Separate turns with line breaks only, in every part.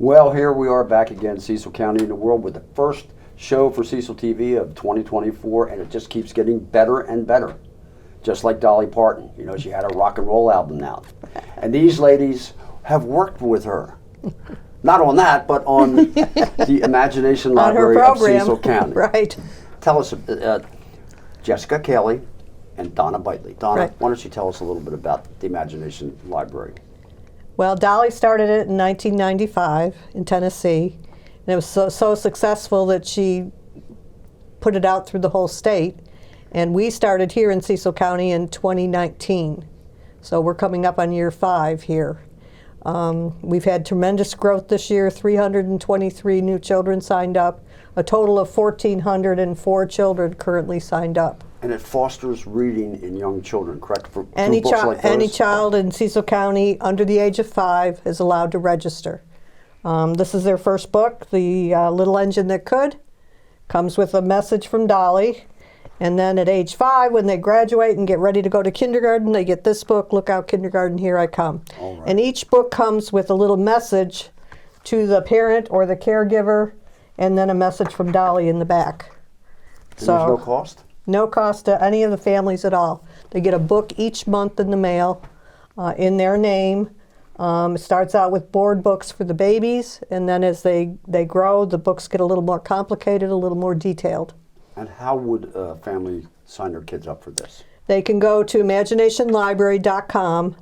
Well, here we are back again, Cecil County in the World, with the first show for Cecil TV of 2024, and it just keeps getting better and better. Just like Dolly Parton. You know, she had a rock and roll album out. And these ladies have worked with her. Not on that, but on the Imagination Library of Cecil County.
Right.
Tell us, Jessica, Kaley, and Donna Bitely. Donna,
Right.
why don't you tell us a little bit about the Imagination Library?
Well, Dolly started it in 1995 in Tennessee, and it was so successful that she put it out through the whole state. And we started here in Cecil County in 2019. So we're coming up on year 5 here. We've had tremendous growth this year, 323 new children signed up, a total of 1,404 children currently signed up.
And it fosters reading in young children, correct? For
Any
books like
any
those?
child in Cecil County under the age of 5 is allowed to register. This is their first book, The Little Engine That Could. Comes with a message from Dolly. And then at age 5, when they graduate and get ready to go to kindergarten, they get this book, Look Out Kindergarten, Here I Come.
All right.
And each book comes with a little message to the parent or the caregiver, and then a message from Dolly in the back.
And there's no cost?
No cost to any of the families at all. They get a book each month in the mail in their name. It starts out with board books for the babies, and then as they grow, the books get a little more complicated, a little more detailed.
And how would a family sign their kids up for this?
They can go to imaginationlibrary.com,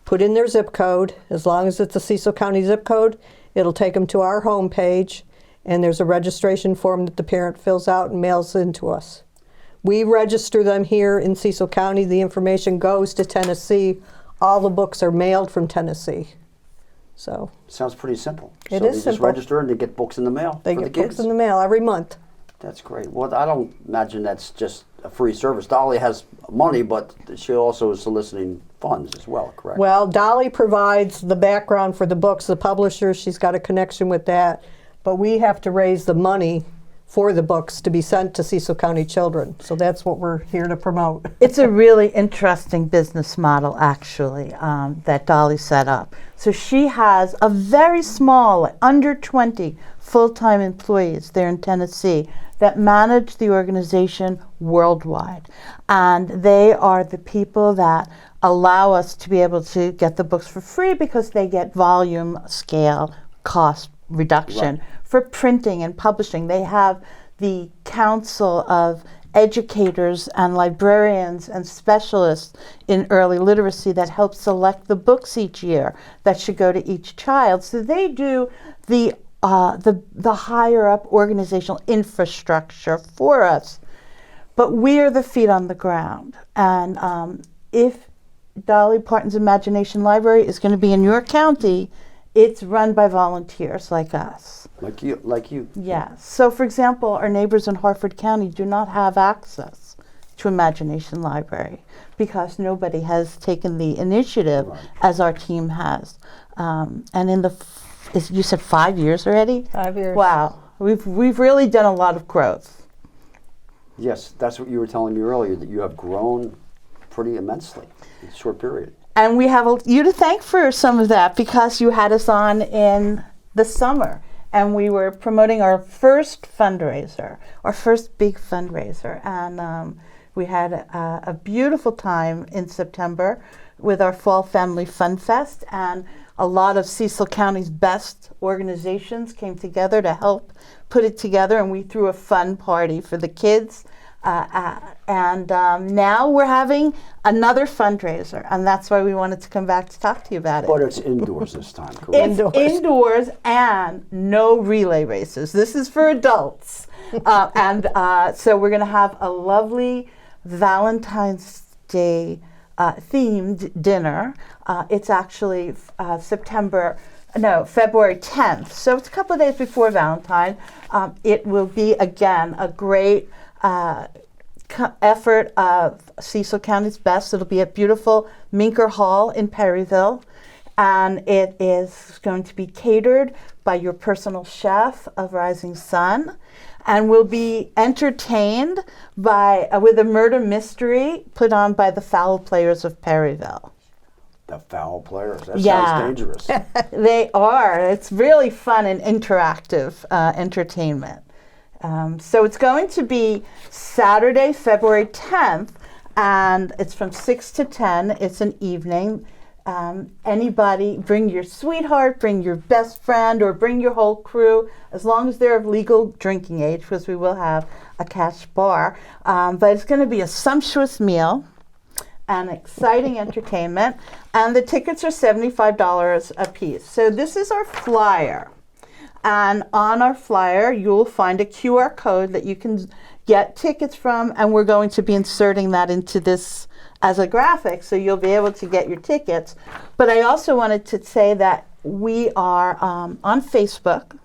put in their zip code. As long as it's a Cecil County zip code, it'll take them to our homepage, and there's a registration form that the parent fills out and mails in to us. We register them here in Cecil County. The information goes to Tennessee. All the books are mailed from Tennessee. So
Sounds pretty simple.
It
so
is
they
simple.
just register and they get books in the mail
they
for
get
the kids?
books in the mail every month.
That's great. Well, I don't imagine that's just a free service. Dolly has money, but she also is soliciting funds as well, correct?
Well, Dolly provides the background for the books, the publisher, she's got a connection with that, but we have to raise the money for the books to be sent to Cecil County children. So that's what we're here to promote.
It's a really interesting business model, actually, that Dolly set up. So she has a very small, under 20 full-time employees there in Tennessee that manage the organization worldwide. And they are the people that allow us to be able to get the books for free because they get volume, scale, cost reduction.
Right.
For printing and publishing. They have the council of educators and librarians and specialists in early literacy that help select the books each year that should go to each child. So they do the higher up organizational infrastructure for us, but we are the feet on the ground. And if Dolly Parton's Imagination Library is going to be in your county, it's run by volunteers like us.
Like you.
Yes. So, for example, our neighbors in Harford County do not have access to Imagination Library because nobody has taken the initiative as our team has. And in you said 5 years already?
5 years.
Wow. We've really done a lot of growth.
Yes, that's what you were telling me earlier, that you have grown pretty immensely in a short period.
And we have you to thank for some of that because you had us on in the summer. And we were promoting our first fundraiser, our first big fundraiser. And we had a beautiful time in September with our Fall Family Fun Fest. And a lot of Cecil County's best organizations came together to help put it together. And we threw a fun party for the kids. And now we're having another fundraiser, and that's why we wanted to come back to talk to you about it.
But it's indoors this time, correct?
It's indoors and no relay races. This is for adults. So we're going to have a lovely Valentine's Day themed dinner. It's actually February 10th. So it's a couple of days before Valentine. It will be, again, a great effort of Cecil County's best. It'll be at beautiful MINKER Hall in Perryville, and it is going to be catered by your personal chef of Rising Sun, and will be entertained with a murder mystery put on by the Foul Players of Perryville.
The foul players. That
Yeah.
sounds dangerous.
They are. It's really fun and interactive entertainment. So it's going to be Saturday, February 10th, and it's from 6 to 10. It's an evening. Anybody, bring your sweetheart, bring your best friend, or bring your whole crew, as long as they're of legal drinking age, because we will have a cash bar. But it's going to be a sumptuous meal and exciting entertainment, and the tickets are $75 a piece. So this is our flyer, and on our flyer you'll find a QR code that you can get tickets from, and we're going to be inserting that into this as a graphic, so you'll be able to get your tickets. But I also wanted to say that we are on Facebook,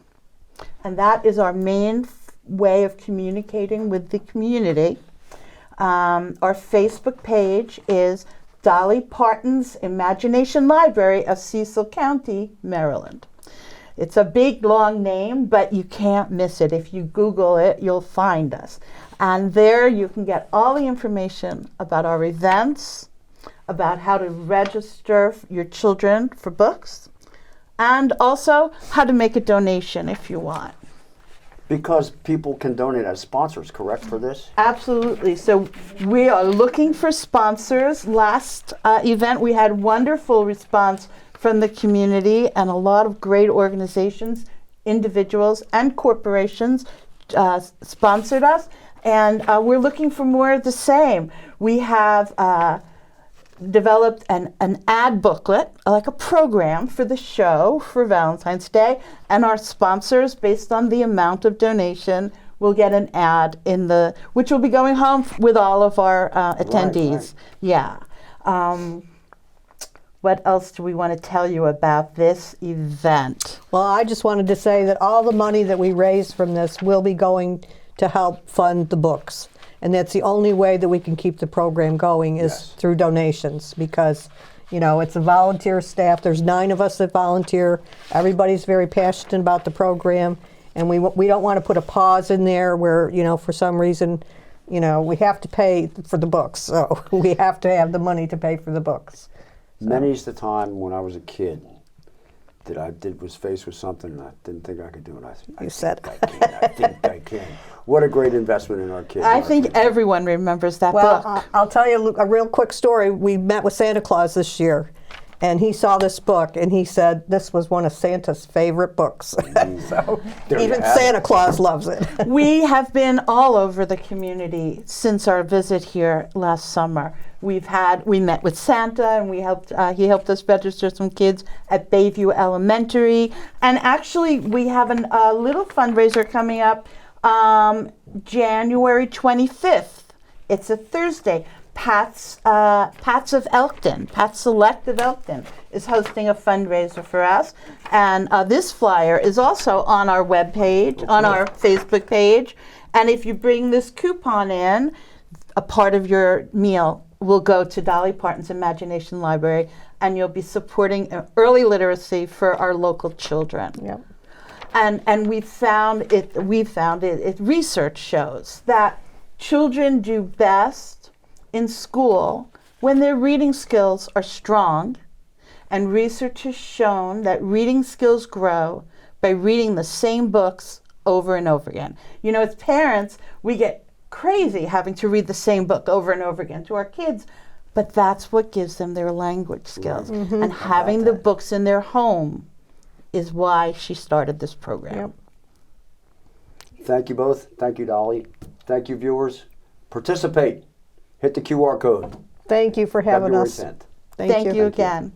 and that is our main way of communicating with the community. Our Facebook page is Dolly Parton's Imagination Library of Cecil County, Maryland. It's a big, long name, but you can't miss it. If you Google it, you'll find us. And there you can get all the information about our events, about how to register your children for books, and also how to make a donation if you want.
Because people can donate as sponsors, correct, for this?
Absolutely. So we are looking for sponsors. Last event, we had wonderful response from the community, and a lot of great organizations, individuals, and corporations sponsored us. And we're looking for more of the same. We have developed an ad booklet, like a program for the show for Valentine's Day, and our sponsors, based on the amount of donation, will get an ad which will be going home with all of our attendees.
Right.
Yeah. What else do we want to tell you about this event?
Well, I just wanted to say that all the money that we raise from this will be going to help fund the books. And that's the only way that we can keep the program going is
Yes.
through donations, because, you know, it's a volunteer staff. There's 9 of us that volunteer. Everybody's very passionate about the program, and we don't want to put a pause in there where, you know, for some reason, you know, we have to pay for the books, so we have to have the money to pay for the books.
Many's the time when I was a kid that I was faced with something and I didn't think I could do it.
You said
I think I can. What a great investment in our kids.
I think everyone remembers that
Well,
book.
I'll tell you a real quick story. We met with Santa Claus this year, and he saw this book, and he said this was one of Santa's favorite books. So
There you
even
have
Santa
it.
Claus loves it.
We have been all over the community since our visit here last summer. We met with Santa, and he helped us register some kids at Bayview Elementary. And actually, we have a little fundraiser coming up January 25th. It's a Thursday. Pat's of Elkton, Pat's Select of Elkton is hosting a fundraiser for us. And this flyer is also on our webpage, on our Facebook page. And if you bring this coupon in, a part of your meal will go to Dolly Parton's Imagination Library, and you'll be supporting early literacy for our local children.
Yep.
And we found it, research shows that children do best in school when their reading skills are strong, and research has shown that reading skills grow by reading the same books over and over again. You know, as parents, we get crazy having to read the same book over and over again to our kids, but that's what gives them their language skills.
Mm-hmm.
And having the books in their home is why she started this program.
Yep.
Thank you both. Thank you, Dolly. Thank you, viewers. Participate. Hit the QR code.
Thank you for having
February
us.
10th.
Thank you
Thank you.
again.